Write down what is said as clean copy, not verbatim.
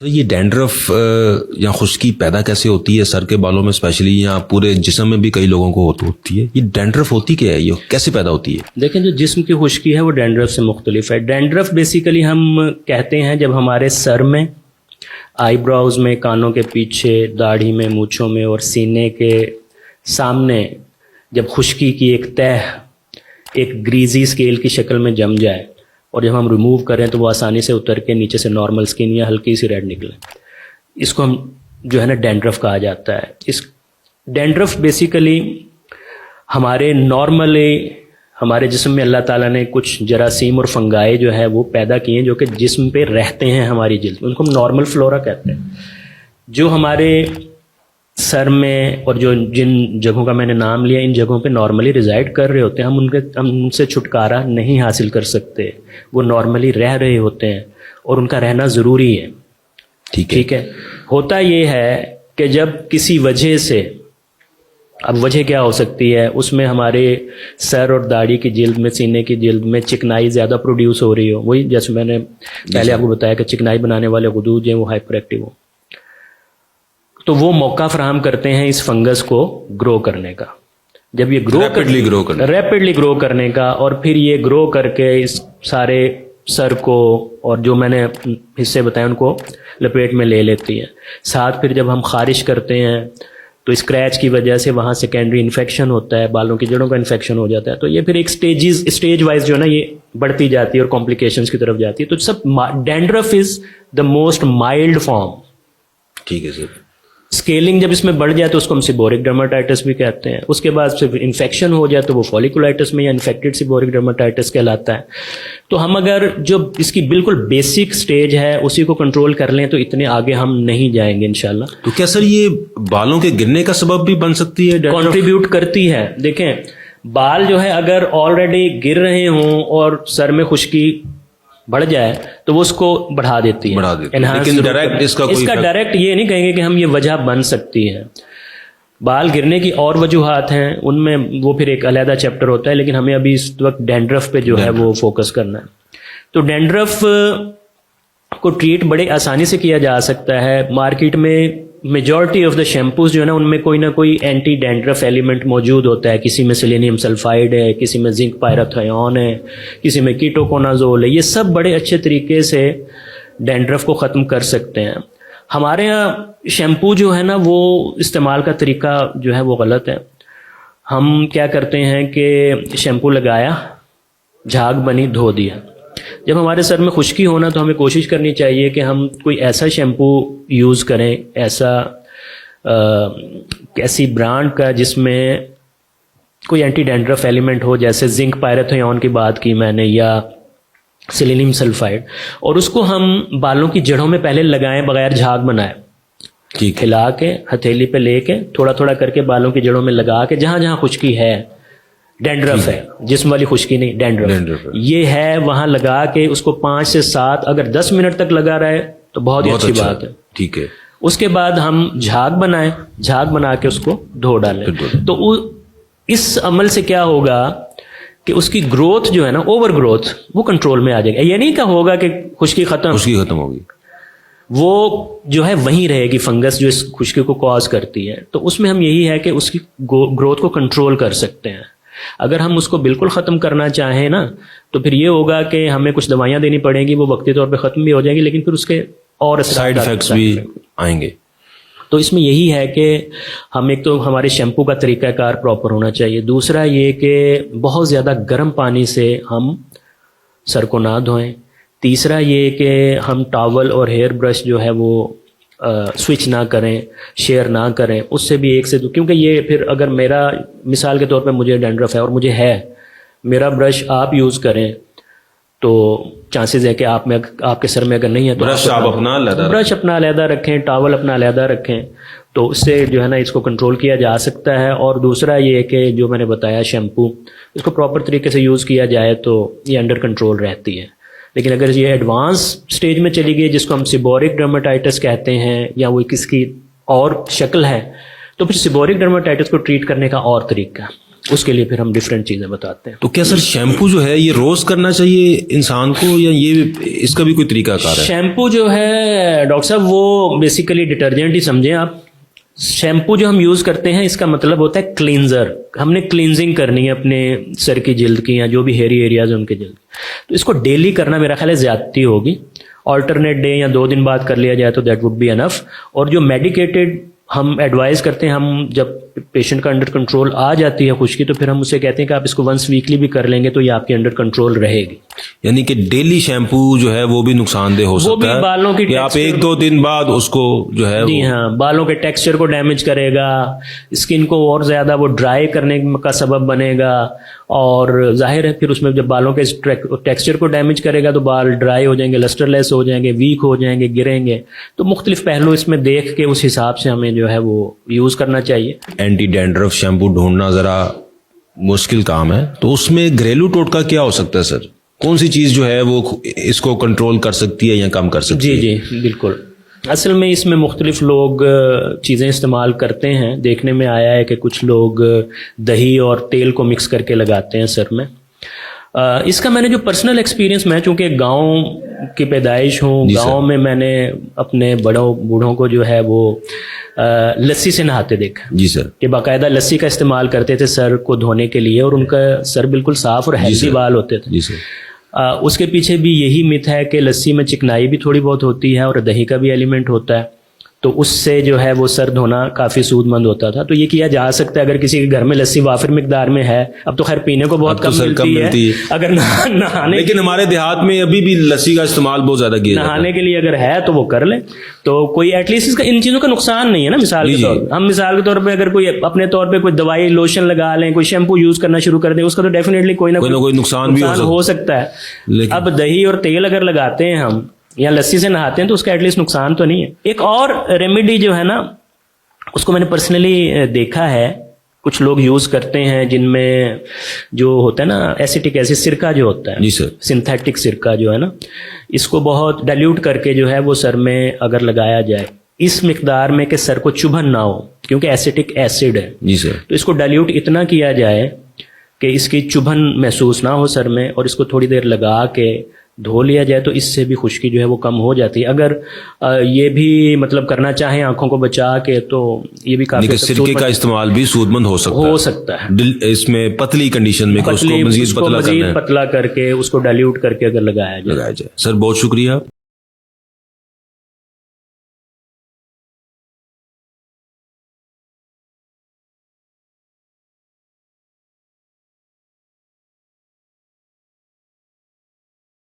तो ये डैंड्रफ या खुश्की पैदा कैसे होती है सर के बालों में स्पेशली, या पूरे जिस्म में भी कई लोगों को होती है? ये डैंड्रफ होती क्या है, ये कैसे पैदा होती है? देखें, जो जिस्म की खुश्की है वो डैंड्रफ से मुख्तलिफ है। डैंड्रफ बेसिकली हम कहते हैं जब हमारे सर में, आईब्रोज में, कानों के पीछे, दाढ़ी में, मूँछों में और सीने के सामने जब खुश्की की एक तह एक ग्रीजी स्केल की शक्ल में जम जाए और जब हम रिमूव करें तो वो आसानी से उतर के नीचे से नॉर्मल स्किन या हल्की सी रेड निकले, इसको हम जो है ना डैंड्रफ कहा जाता है। इस डैंड्रफ बेसिकली हमारे नॉर्मली हमारे जिस्म में अल्लाह ताला ने कुछ जरासीम और फंगाई जो है वो पैदा किए हैं जो कि जिस्म पे रहते हैं हमारी जिल्द, उनको हम नॉर्मल फ्लोरा कहते हैं। जो हमारे सर में और जो जिन जगहों का मैंने नाम लिया, इन जगहों पे नॉर्मली रिजाइड कर रहे होते हैं, हम उनसे छुटकारा नहीं हासिल कर सकते। वो नॉर्मली रह रहे होते हैं और उनका रहना ज़रूरी है। ठीक है। होता ये है कि जब किसी वजह से, अब वजह क्या हो सकती है, उसमें हमारे सर और दाढ़ी की जिल्द में, सीने की जिल्द में चिकनाई ज़्यादा प्रोड्यूस हो रही हो, वही जैसे मैंने पहले आपको बताया कि चिकनाई बनाने वाले गुदूद हैं वो हाइपर एक्टिव हो, तो वो मौका फराहम करते हैं इस फंगस को ग्रो करने का। जब ये रैपिडली ग्रो करने का, और फिर ये ग्रो करके इस सारे सर को और जो मैंने हिस्से बताए उनको लपेट में ले लेती है। साथ फिर जब हम खारिश करते हैं तो स्क्रैच की वजह से वहाँ सेकेंडरी इन्फेक्शन होता है, बालों की जड़ों का इन्फेक्शन हो जाता है। तो ये फिर एक स्टेज वाइज जो है ना ये बढ़ती जाती है और कॉम्प्लिकेशंस की तरफ जाती है। तो सब dandruff is the most mild form. ठीक है सर। स्केलिंग जब इसमें बढ़ जाए तो उसको हम सिबोरिक डर्माटाइटिस भी कहते हैं। उसके बाद सिर्फ इन्फेक्शन हो जाए तो वो फॉलिकुलाइटिस में या इन्फेक्टेड सिबोरिक डर्माटाइटिस कहलाता है। तो हम अगर जो इसकी बिल्कुल बेसिक स्टेज है उसी को कंट्रोल कर लें तो इतने आगे हम नहीं जाएंगे इंशाल्लाह। तो क्या सर ये बालों के गिरने का सबब भी बन सकती है? कंट्रीब्यूट करती है। देखें, बाल जो है अगर ऑलरेडी गिर रहे हों और सर में खुश्की बढ़ जाए तो वो उसको बढ़ा देती है, लेकिन डायरेक्ट इसका डायरेक्ट ये नहीं कहेंगे कि हम ये वजह बन सकती है। बाल गिरने की और वजूहात हैं, उनमें वो फिर एक अलहदा चैप्टर होता है, लेकिन हमें अभी इस वक्त डैंड्रफ पे जो है वो फोकस करना है। तो डैंड्रफ को ट्रीट बड़े आसानी से किया जा सकता है। मार्केट में मेजॉरिटी ऑफ द शैम्पूज जो है ना उनमें कोई ना कोई एंटी डैंड्रफ एलिमेंट मौजूद होता है। किसी में सेलेनियम सल्फाइड है, किसी में जिंक पायराथायोन है, किसी में कीटोकोनाजोल है। ये सब बड़े अच्छे तरीके से डैंड्रफ को ख़त्म कर सकते हैं। हमारे यहाँ शैम्पू जो है ना वो इस्तेमाल का तरीका जो है वो गलत है। हम क्या करते हैं कि शैम्पू लगाया, झाग बनी, धो दिया। जब हमारे सर में खुश्की होना तो हमें कोशिश करनी चाहिए कि हम कोई ऐसा शैम्पू यूज़ करें, ऐसी ब्रांड का जिसमें कोई एंटी डैंड्रफ एलिमेंट हो, जैसे जिंक पायराथायोन की बात की मैंने, या सेलेनियम सल्फाइड, और उसको हम बालों की जड़ों में पहले लगाएं बगैर झाग बनाए। खिला के हथेली पे लेके थोड़ा थोड़ा करके बालों की जड़ों में लगा के, जहां जहां खुश्की है, डैंड्रफ है, जिस्म वाली खुश्की नहीं, डैंड्रफ ये है, वहां लगा के उसको 5 से 7 अगर 10 मिनट तक लगा रहे तो बहुत ही अच्छी बात है। ठीक है। उसके बाद हम झाग बनाएं, झाग बना के उसको धो डालें। तो इस अमल से क्या होगा कि उसकी ग्रोथ जो है ना, ओवर ग्रोथ, वो कंट्रोल में आ जाएगी। ये नहीं कहा होगा कि खुश्की खत्म होगी, वो जो है वहीं रहेगी। फंगस जो इस खुश्की को कॉज करती है, तो उसमें हम यही है कि उसकी ग्रोथ को कंट्रोल कर सकते हैं। अगर हम उसको बिल्कुल ख़त्म करना चाहें ना तो फिर ये होगा कि हमें कुछ दवाइयाँ देनी पड़ेंगी, वो वक्ती तौर पे ख़त्म भी हो जाएंगी, लेकिन फिर उसके और साइड इफेक्ट्स भी आएंगे। तो इसमें यही है कि हम एक तो हमारे शैम्पू का तरीक़ाकार प्रॉपर होना चाहिए। दूसरा ये कि बहुत ज़्यादा गर्म पानी से हम सर को ना धोएं। तीसरा ये कि हम टॉवल और हेयर ब्रश जो है वो स्विच ना करें, शेयर ना करें। उससे भी एक से दो, क्योंकि ये फिर अगर मेरा मिसाल के तौर पे मुझे डैंड्रफ है और मुझे है, मेरा ब्रश आप यूज़ करें तो चांसेस है कि आपके सर में अगर नहीं है तो ब्रश अपना अलहदा रखें, टॉवल अपना अलहदा रखें। तो उससे जो है ना इसको कंट्रोल किया जा सकता है। और दूसरा ये कि जो मैंने बताया शैम्पू, इसको प्रॉपर तरीके से यूज़ किया जाए तो ये अंडर कंट्रोल रहती है। लेकिन अगर ये एडवांस स्टेज में चली गई, जिसको हम सिबोरिक डर्माटाइटिस कहते हैं, या वो किसकी और शक्ल है, तो फिर सिबोरिक डर्माटाइटिस को ट्रीट करने का और तरीका है। उसके लिए फिर हम डिफरेंट चीज़ें बताते हैं। तो क्या सर शैम्पू जो है ये रोज करना चाहिए इंसान को, या ये इसका भी कोई तरीकाकार है? शैम्पू जो है डॉक्टर साहब वो बेसिकली डिटर्जेंट ही समझें आप। शैम्पू जो हम यूज़ करते हैं इसका मतलब होता है क्लींजर। हमने क्लींजिंग करनी है अपने सर की जिल्द की या जो भी हेयरी एरियाज है उनके जिल्द, तो इसको डेली करना मेरा ख्याल है ज़्यादती होगी। ऑल्टरनेट डे या 2 दिन बाद कर लिया जाए तो दैट वुड बी अनफ। और जो मेडिकेटेड हम एडवाइस करते हैं, हम जब पेशेंट का अंडर कंट्रोल आ जाती है खुश्की तो फिर हम उसे कहते हैं कि आप इसको वंस वीकली भी कर लेंगे तो ये आपके अंडर कंट्रोल रहेगी। यानी कि डेली शैम्पू जो है वो भी नुकसानदेह हो वो भी सकता है, बालों की कि आप 1-2 दिन बाद उसको जो है जी हाँ, बालों के टेक्सचर को डैमेज करेगा, स्किन को और ज़्यादा वो ड्राई करने का सबब बनेगा। और जाहिर है फिर उसमें जब बालों के टेक्सचर को डैमेज करेगा तो बाल ड्राई हो जाएंगे, लस्टरलेस हो जाएंगे, वीक हो जाएंगे, गिरेंगे। तो मुख्तलिफ पहलू इसमें देख के उस हिसाब से हमें जो है वो यूज़ करना चाहिए। एंटी डैंड्रफ शैम्पू ढूंढना जरा मुश्किल काम है, तो उसमें घरेलू टोटका क्या हो सकता है सर? कौन सी चीज जो है वो इसको कंट्रोल कर सकती है या कम कर सकती है? जी जी बिल्कुल। असल में इसमें मुख्तलिफ लोग चीज़ें इस्तेमाल करते हैं। देखने में आया है कि कुछ लोग दही और तेल को मिक्स करके लगाते हैं सर में। इसका मैंने जो पर्सनल एक्सपीरियंस, मैं चूँकि गांव की पैदाइश हूँ, गांव में मैंने अपने बूढ़ों को जो है वो लस्सी से नहाते देखा। जी सर। कि बाकायदा लस्सी का इस्तेमाल करते थे सर को धोने के लिए, और उनका सर बिल्कुल साफ और हेल्दी बाल होते थे। जी सर। उसके पीछे भी यही मिथ है कि लस्सी में चिकनाई भी थोड़ी बहुत होती है और दही का भी एलिमेंट होता है, तो उससे जो है वो सर धोना काफ़ी सूदमंद होता था। तो ये किया जा सकता है अगर किसी के घर में लस्सी वाफिर मिकदार में है। अब तो खैर पीने को बहुत कम मिलती है। अगर नहाने, लेकिन हमारे देहात में अभी भी लस्सी का इस्तेमाल बहुत ज्यादा किया जाता है। नहाने के लिए अगर है तो वो कर ले, तो कोई एटलीस्ट इसका इन चीज़ों का नुकसान नहीं है ना। मिसाल के तौर पर हम मिसाल के तौर पर अगर कोई अपने तौर पर कोई दवाई लोशन लगा लें, कोई शैम्पू यूज़ करना शुरू कर दें, उसका तो डेफिनेटली कोई ना कोई नुकसान भी हो सकता है। अब दही और तेल अगर लगाते हैं हम या लस्सी से नहाते हैं तो उसका एटलीस्ट नुकसान तो नहीं है। एक और रेमेडी जो है ना, उसको मैंने पर्सनली देखा है, कुछ लोग यूज करते हैं जिनमें जो होता है ना एसिटिक एसिड, सिरका जो होता है, जी सर, सिंथेटिक सिरका जो है ना, इसको बहुत डाइल्यूट करके जो है वो सर में अगर लगाया जाए इस मिकदार में कि सर को चुभन ना हो, क्योंकि एसिटिक एसिड है। जी सर। तो इसको डाइल्यूट इतना किया जाए कि इसकी चुभन महसूस ना हो सर में, और इसको थोड़ी देर लगा के धो लिया जाए तो इससे भी खुश्की जो है वो कम हो जाती है। अगर ये भी मतलब करना चाहें आंखों को बचा के, तो ये भी काफी सिरके का इस्तेमाल भी सूदमंद हो सकता है। इसमें पतली कंडीशन में उसको मजीद पतला करके उसको डाइल्यूट करके अगर लगाया जाए। सर बहुत शुक्रिया।